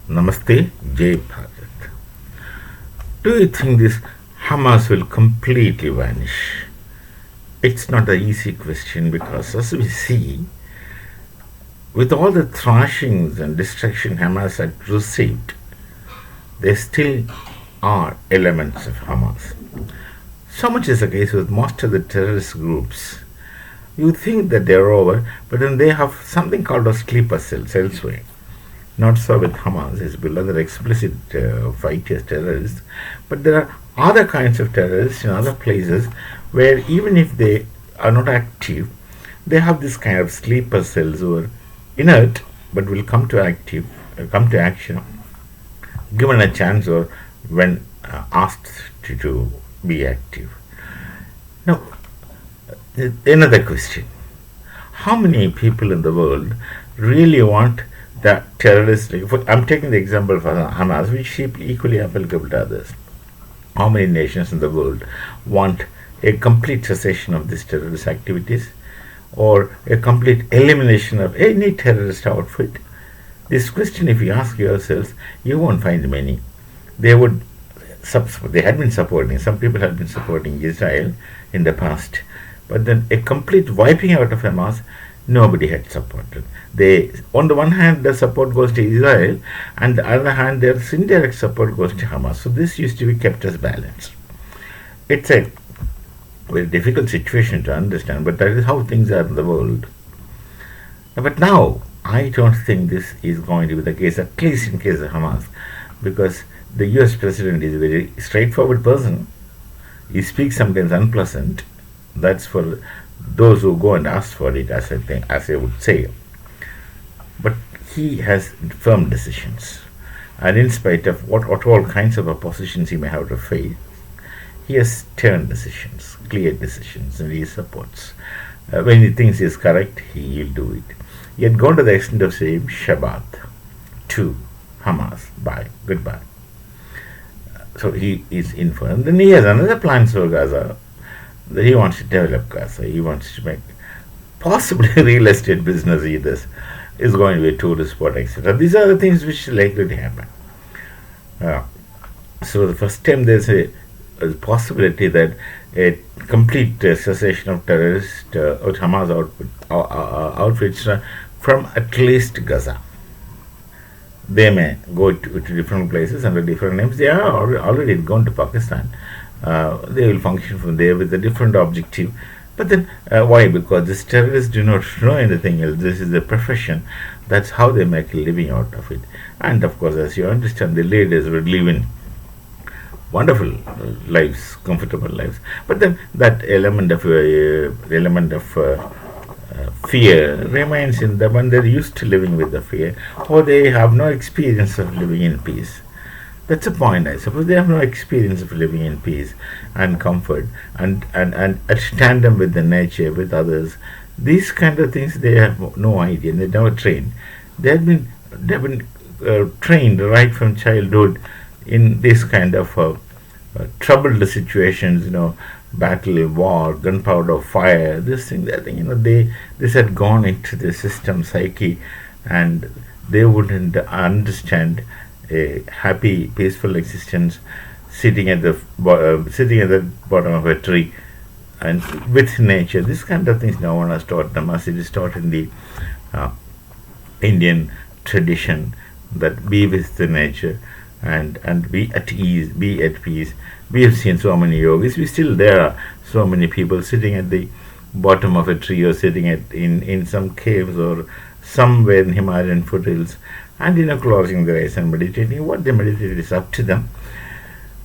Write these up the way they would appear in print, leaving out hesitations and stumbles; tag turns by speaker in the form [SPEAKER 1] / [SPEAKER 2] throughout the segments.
[SPEAKER 1] Namaste, Jay Bharat. Do you think this Hamas will completely vanish? It's not an easy question because, as we see, with all the thrashings and destruction Hamas had received, there still are elements of Hamas. So much is the case with most of the terrorist groups. You think that they're over, but then they have something called a sleeper cells elsewhere. Not so with Hamas, Hezbollah, they're explicit fighters, terrorists. But there are other kinds of terrorists in other places where even if they are not active, they have this kind of sleeper cells who are inert but will come to action given a chance or when asked to be active. Now, another question. How many people in the world really want the terrorists? I'm taking the example for Hamas, which is equally applicable to others. How many nations in the world want a complete cessation of these terrorist activities or a complete elimination of any terrorist outfit? This question, if you ask yourselves, you won't find many. They would they had been supporting, some people had been supporting Israel in the past, but then a complete wiping out of Hamas, nobody had supported. They, on the one hand, the support goes to Israel, and the other hand, their indirect support goes to Hamas. So this used to be kept as balanced. It's a very difficult situation to understand, but that is how things are in the world. But now, I don't think this is going to be the case, at least in case of Hamas, because the US president is a very straightforward person. He speaks sometimes unpleasant. That's for those who go and ask for it, as I would say. But he has firm decisions. And in spite of what all kinds of oppositions he may have to face, he has stern decisions, clear decisions, and he supports. When he thinks he is correct, he will do it. He had gone to the extent of saying Shabbat to Hamas, bye, goodbye. So he is in for it. And then he has another plan for Gaza. That he wants to develop Gaza. He wants to make possibly real estate business either is going to be a tourist spot, etc. These are the things which are likely to happen. So the first time there's a possibility that a complete cessation of terrorist or Hamas outfits from at least Gaza. They may go to different places under different names. They are already gone to Pakistan. They will function from there with a different objective. But then, why? Because these terrorists do not know anything else. This is their profession. That's how they make a living out of it. And of course, as you understand, the leaders will live in wonderful lives, comfortable lives. But then that element of fear remains in them, and they're used to living with the fear, or they have no experience of living in peace. That's the point, I suppose. They have no experience of living in peace and comfort and at tandem with the nature, with others. These kind of things they have no idea. They never trained. They've been trained right from childhood in this kind of troubled situations. Battle, war, gunpowder, fire. This thing, that thing. This had gone into the system psyche, and they wouldn't understand a happy, peaceful existence sitting at the bottom of a tree and with nature. This kind of things no one has taught them, as it is taught in the Indian tradition, that be with the nature and be at ease, be at peace. We have seen so many yogis. There are so many people sitting at the bottom of a tree or sitting in some caves or somewhere in Himalayan foothills, and closing their eyes and meditating. What they meditate is up to them.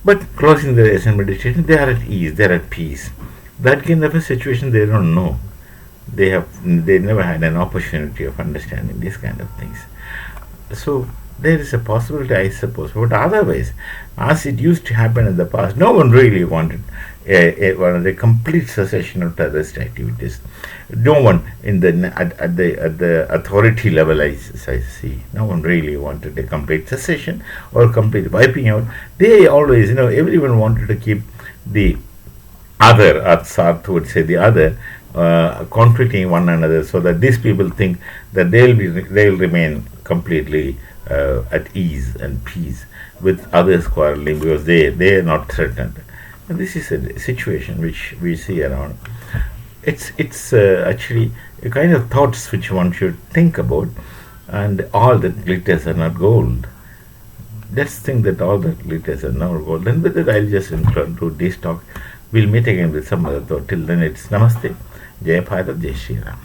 [SPEAKER 1] But closing their eyes and meditating, they are at ease, they are at peace. That kind of a situation they don't know. They never had an opportunity of understanding these kind of things. So there is a possibility, I suppose. But otherwise, as it used to happen in the past, no one really wanted a complete cessation of terrorist activities. No one at the authority level, I see, no one really wanted a complete cessation or complete wiping out. They always, everyone wanted to keep the other, Artsarth would say the other, conflicting one another, so that these people think that they'll remain completely at ease and peace with others quarreling because they are not threatened. And this is a situation which we see around. It's actually a kind of thoughts which one should think about, and all that glitters are not gold. Let's think that all that glitters are not gold. And with that, I'll just conclude this talk. We'll meet again with some other thought. Till then, it's Namaste. Jai Bharat, Jai Shri Ram.